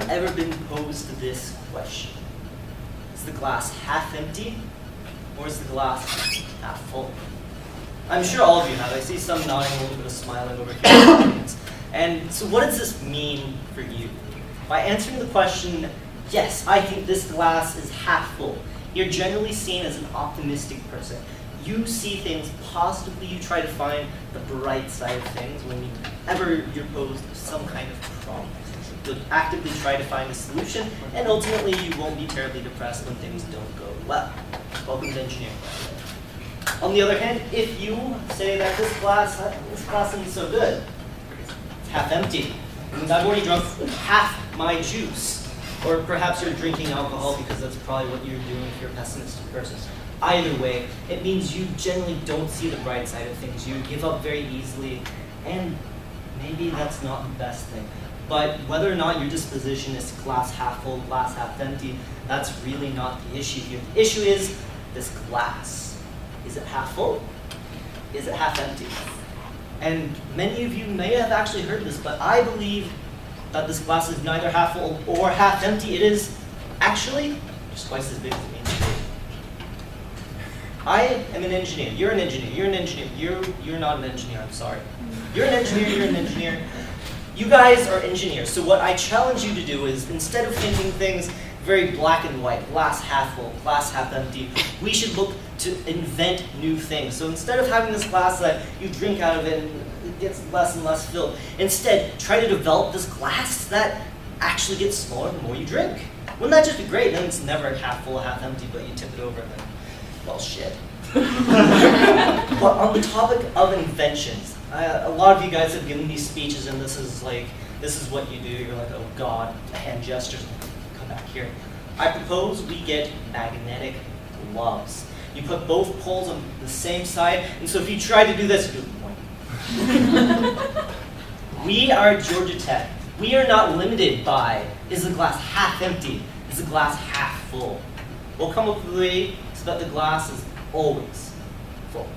ever been posed this question? Is the glass half empty, or is the glass half full? I'm sure all of you have. I see some nodding, a little bit of smiling over here in the audience. And so what does this mean for you? By answering the question, yes, I think this glass is half full, you're generally seen as an optimistic person. You see things positively, you try to find the bright side of things whenever you're posed some kind of problem. You'll actively try to find a solution, and ultimately you won't be terribly depressed when things don't go well. Welcome to engineering. On the other hand, if you say that this glass isn't so good, it's half empty, it means I've already drunk half my juice. Or perhaps you're drinking alcohol because that's probably what you're doing if you're a pessimistic person. Either way, it means you generally don't see the bright side of things. You give up very easily, and maybe that's not the best thing. But whether or not your disposition is glass half full, glass half empty, that's really not the issue here. The issue is this glass. Is it half full? Is it half empty? And many of you may have actually heard this, but I believe that this glass is neither half full or half empty. It is actually just twice as big as it means to be. I am an engineer. You're an engineer. You're an engineer. You're not an engineer. I'm sorry. You're an engineer. You're an engineer. You guys are engineers. So what I challenge you to do is, instead of thinking things very black and white, glass half full, glass half empty, we should look to invent new things. So instead of having this glass that you drink out of it and it gets less and less filled, instead try to develop this glass that actually gets smaller the more you drink. Wouldn't that just be great? Then it's never half full, half empty, but you tip it over and then, well, shit. But on the topic of inventions, a lot of you guys have given these speeches, and this is what you do. You're like, oh God, hand gestures. Come back here. I propose we get magnetic gloves. You put both poles on the same side, and so if you try to do this, you do We are Georgia Tech. We are not limited by, is the glass half empty? Is the glass half full? We'll come up with a way so that the glass is always full.